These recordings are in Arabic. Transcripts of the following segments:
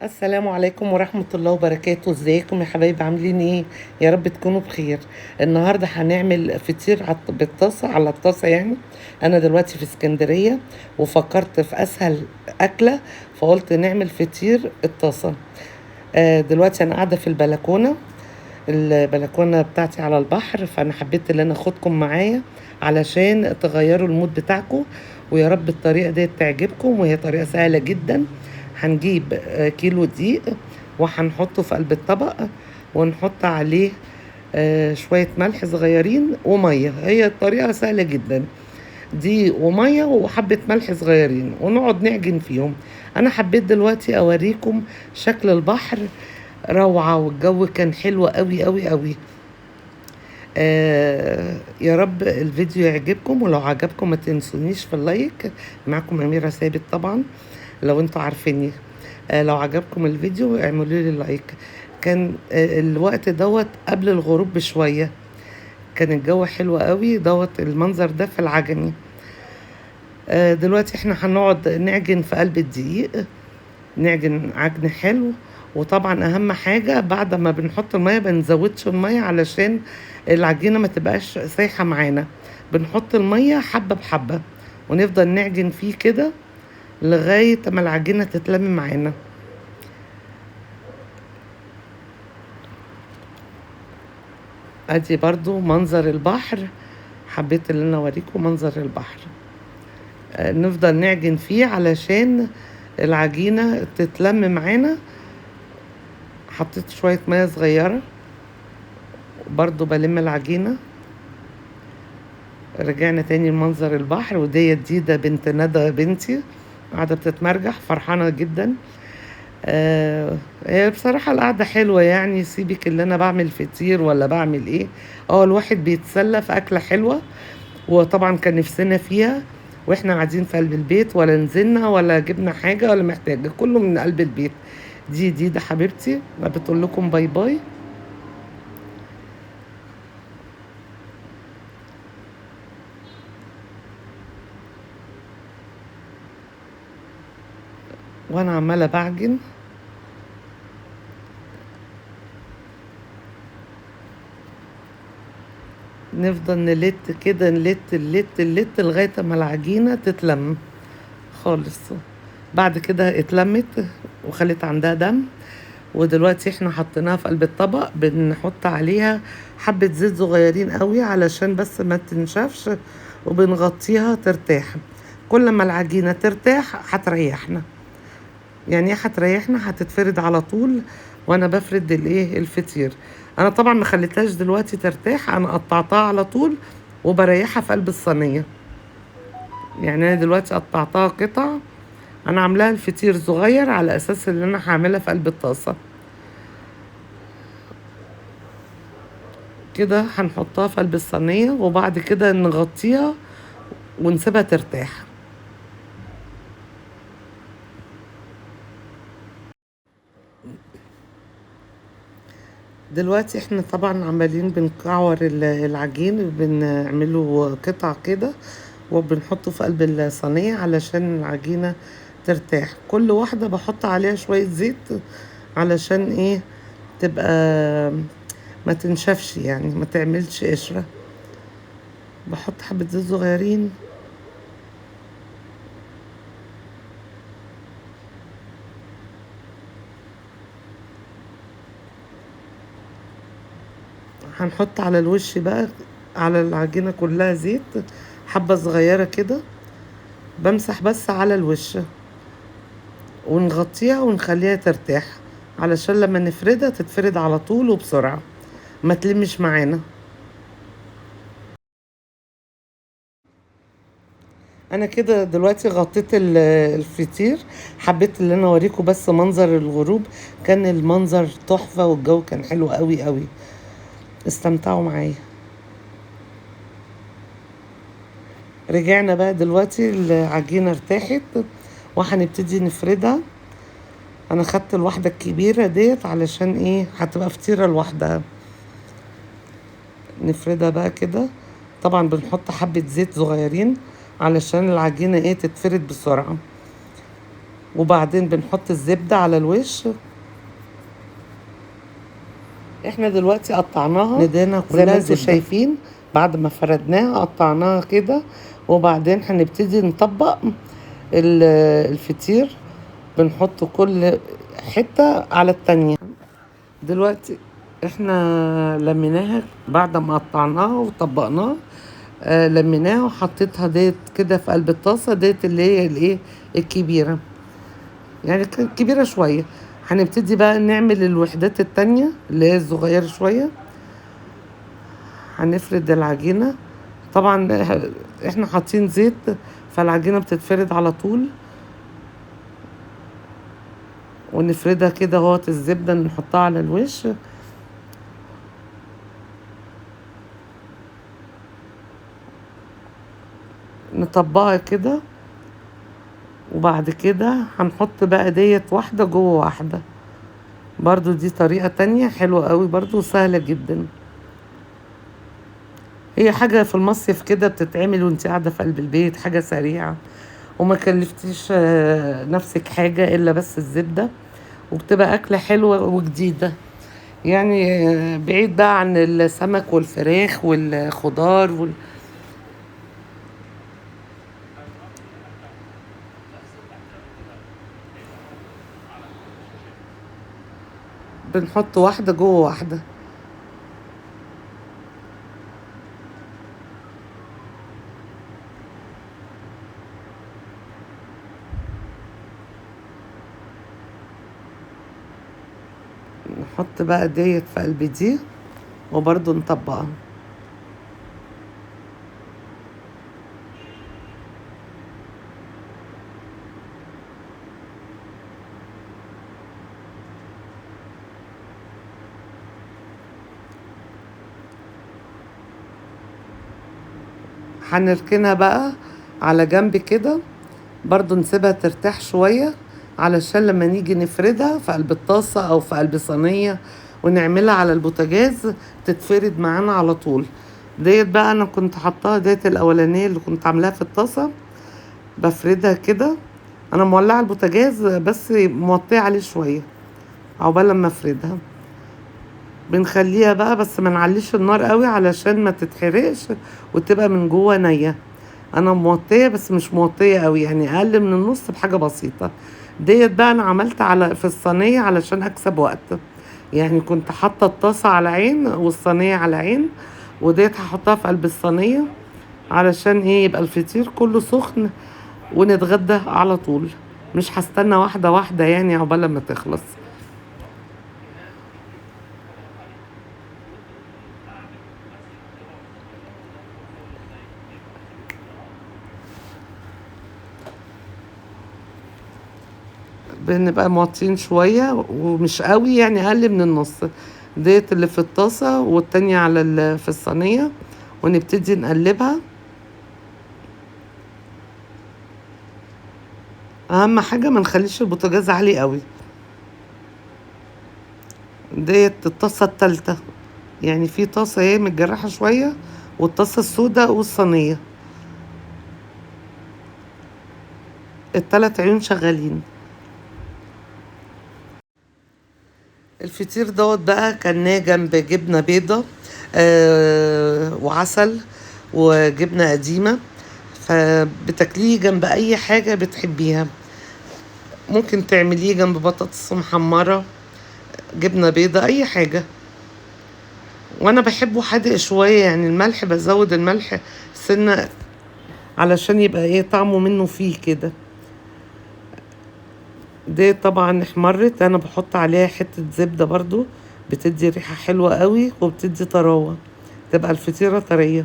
السلام عليكم ورحمة الله وبركاته. ازيكم يا حبايبي؟ عاملين ايه؟ يا رب تكونوا بخير. النهاردة هنعمل فطير بالطاسة، على الطاسة يعني. انا دلوقتي في اسكندرية وفكرت في اسهل اكلة، فقلت نعمل فطير الطاسة. دلوقتي انا قاعدة في البلكونة بتاعتي على البحر، فانا حبيت ان انا اخدكم معايا علشان تغيروا المود بتاعكم. ويا رب الطريقة دي تعجبكم، وهي طريقة سهلة جدا. هنجيب كيلو دقيق وهنحطه في قلب الطبق، ونحط عليه شوية ملح صغيرين ومية. هي الطريقة سهلة جدا، دقيق ومية وحبة ملح صغيرين، ونقعد نعجن فيهم. أنا حبيت دلوقتي أوريكم شكل البحر، روعة، والجو كان حلو قوي قوي قوي. يا رب الفيديو يعجبكم، ولو عجبكم ما تنسونيش في اللايك. معكم أميرة ثابت طبعا، لو انتوا عارفيني. لو عجبكم الفيديو اعملوا لي لايك. كان الوقت دوت قبل الغروب بشوية، كان الجو حلو قوي دوت، المنظر ده في العجمي. دلوقتي احنا هنقعد نعجن في قلب الدقيق، نعجن عجن حلو. وطبعا اهم حاجة بعد ما بنحط المية بنزودش المية علشان العجينة ما تبقاش سايحة معانا. بنحط المية حبة بحبة، ونفضل نعجن فيه كده لغاية ما العجينة تتلم معانا. ادي برضو منظر البحر، حبيت ان انا اوريكم منظر البحر. نفضل نعجن فيه علشان العجينة تتلم معانا. حطيت شوية مية صغيرة، برضو بلم العجينة. رجعنا تاني لمنظر البحر، ودي ده بنت ندى بنتي قاعدة بتتمرجح فرحانة جدا. هي بصراحة القعدة حلوة يعني، سيبك اللي انا بعمل فطير ولا بعمل ايه. الواحد بيتسلى في اكلة حلوة، وطبعا كان نفسنا فيها واحنا قاعدين في قلب البيت، ولا نزلنا ولا جبنا حاجة ولا محتاجة، كله من قلب البيت. دي ده حبيبتي ما بتقول لكم باي باي. وانا عمالة بعجن. نفضل نلت كده، نلت لغاية ما العجينة تتلم خالص. بعد كده اتلمت وخلت عندها دم. ودلوقتي احنا حطيناها في قلب الطبق، بنحط عليها حبة زيت صغيرين قوي علشان بس ما تنشفش، وبنغطيها ترتاح. كل ما العجينة ترتاح هتريحنا. يعني ايه هتريحنا؟ هتتفرد على طول وانا بفرد الفطير. انا طبعا ما خليتهاش دلوقتي ترتاح، انا قطعتها على طول وبريحها في قلب الصينية. يعني انا دلوقتي قطعتها قطع، انا عاملاها الفطير صغير على اساس ان انا هعملها في قلب الطاسة. كده هنحطها في قلب الصينية، وبعد كده نغطيها ونسيبها ترتاح. دلوقتي احنا طبعا عمالين بنكعور العجين، بنعمله قطع كده وبنحطه في قلب الصينية علشان العجينة ترتاح. كل واحدة بحط عليها شوية زيت علشان ايه؟ تبقى ما تنشفش، يعني ما تعملش قشرة. بحط حبة زيت صغيرين. هنحط على الوش بقى، على العجينة كلها زيت، حبة صغيرة كده. بمسح بس على الوش، ونغطيها ونخليها ترتاح علشان لما نفردها تتفرد على طول وبسرعة، ما تلمش معانا. انا كده دلوقتي غطيت الفطير. حبيت ان انا اوريكم بس منظر الغروب، كان المنظر تحفة والجو كان حلو قوي قوي. استمتعوا معايا. رجعنا بقى دلوقتي، العجينة ارتاحت وهنبتدي نفردها. انا خدت الواحدة الكبيرة ديت علشان ايه؟ هتبقى فطيرة لوحدها. نفردها بقى كده. طبعا بنحط حبة زيت صغيرين علشان العجينة ايه؟ تتفرد بسرعة. وبعدين بنحط الزبدة على الوش. احنا دلوقتي قطعناها ندينا زي ما انتوا شايفين. بعد ما فردناها قطعناها كده، وبعدين هنبتدي نطبق الفطير. بنحط كل حتة على التانية. دلوقتي احنا لميناها بعد ما قطعناها وطبقناها. لميناها وحطيتها ديت كده في قلب الطاسة ديت اللي هي الايه الكبيرة، يعني كبيرة شوية. هنبتدي بقى نعمل الوحدات التانية اللي هي الصغيرة شوية. هنفرد العجينة. طبعا احنا حاطين زيت، فالعجينة بتتفرد على طول. ونفردها كده اهوت، الزبدة نحطها على الوش. نطبقها كده، وبعد كده هنحط بقى ديت واحدة جوه واحدة. برضو دي طريقة تانية حلوة قوي برضو وسهلة جدا. هي حاجة في المصيف كده بتتعمل وانت قاعدة في قلب البيت، حاجة سريعة وما كلفتيش نفسك حاجة إلا بس الزبدة، وبتبقى أكلة حلوة وجديدة. يعني بعيد بقى عن السمك والفراخ والخضار بنحط واحدة جوه واحدة. نحط بقى ديت في قلب دي، وبرضو نطبقها. هنركنها بقى على جنب كده، برضو نسيبها ترتاح شوية علشان لما نيجي نفردها في قلب الطاسة أو في قلب صينية ونعملها على البوتاجاز تتفرد معانا على طول. ديت بقى أنا كنت حطاها ديت الأولانية اللي كنت عاملاها في الطاسة. بفردها كده، أنا مولعة البوتاجاز بس موطية عليه شوية عقبال لما افردها. بنخليها بقى بس ما نعليش النار قوي علشان ما تتحرقش وتبقى من جوه نية. انا موطيه بس مش موطيه قوي، يعني اقل من النص بحاجه بسيطه. ديت بقى انا عملت على في الصينيه علشان اكسب وقت. يعني كنت حاطه الطاسه على عين والصينيه على عين، وديت هحطها في قلب الصينيه علشان ايه يبقى الفطير كله سخن ونتغدى على طول. مش هستنى واحده واحده يعني عقبال ما تخلص. بنبقى موطين شوية ومش قوي، يعني أقل من النص. ديت اللي في الطاسة والتانية على في الصينية، ونبتدي نقلبها. أهم حاجة ما نخليش البوتاجاز عالي قوي. ديت الطاسة التالتة، يعني في طاسة هي متجرحة شوية والطاسة السوداء والصينية. التلات عيون شغالين. الفطير دوت بقى كان جنب جبنة بيضة وعسل وجبنة قديمة، فبتاكليه جنب أي حاجة بتحبيها. ممكن تعمليه جنب بطاطس محمرة، جبنة بيضة، أي حاجة. وأنا بحبه حادق شوية، يعني الملح بزود الملح سنة علشان يبقى ايه طعمه منه فيه كده. دي طبعا احمرت، انا بحط عليها حتة زبدة برضو بتدي ريحة حلوة قوي وبتدي طراوة، تبقى الفطيرة طرية.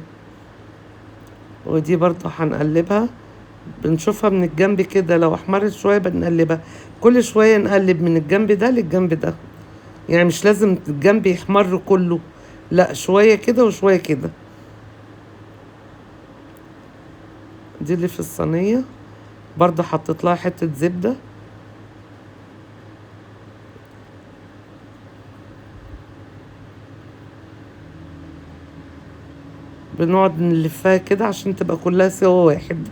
ودي برضو هنقلبها، بنشوفها من الجنب كده، لو احمرت شوية بنقلبها. كل شوية نقلب من الجنب ده للجنب ده، يعني مش لازم الجنب يحمر كله، لا شوية كده وشوية كده. دي اللي في الصينية برضو حطيت لها حتة زبدة. بنقعد نلفها كده عشان تبقى كلها سوا واحد.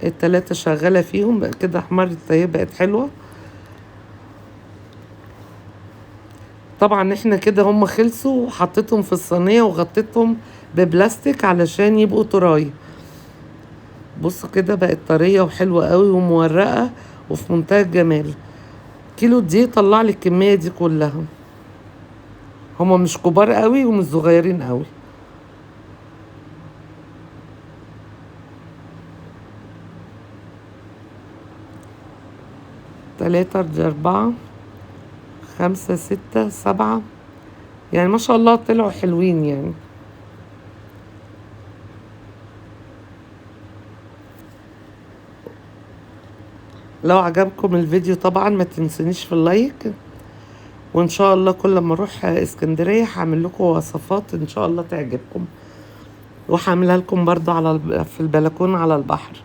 ال3 شغالة فيهم بقى كده احمرت اهي، بقت حلوة. طبعا احنا كده هم خلصوا، وحطيتهم في الصينية وغطيتهم ببلاستيك علشان يبقوا طراي. بصوا كده بقت طرية وحلوة قوي ومورقة وفي منتهى الجمال. كيلو دي طلع لي الكمية دي كلها. هما مش كبار قوي ومش صغيرين قوي. تلاتة، دي 4، 5، 6، 7، يعني ما شاء الله طلعوا حلوين يعني. لو عجبكم الفيديو طبعا ما تنسونيش في اللايك، وان شاء الله كل ما اروح اسكندرية هعمل لكم وصفات ان شاء الله تعجبكم، وهعملها لكم برضو في البلكونة على البحر،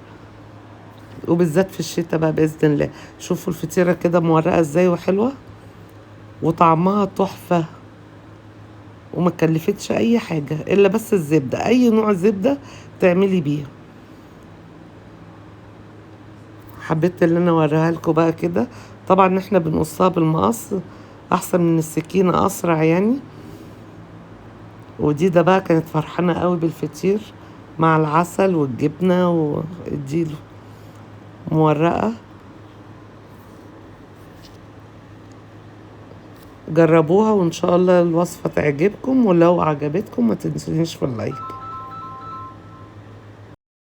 وبالذات في الشتاء بقى بإذن الله. شوفوا الفطيرة كده مورقة ازاي وحلوة، وطعمها تحفة، وما كلفتش اي حاجة الا بس الزبدة، اي نوع زبدة تعملي بيه. حبيت اللي انا اوريها لكم بقى كده. طبعا احنا بنقصها بالمقص احسن من السكينة، اسرع يعني. ودي ده بقى كانت فرحانة قوي بالفطير مع العسل والجبنة واديله مورقة. جربوها وان شاء الله الوصفة تعجبكم، ولو عجبتكم ما تنسونيش في اللايك.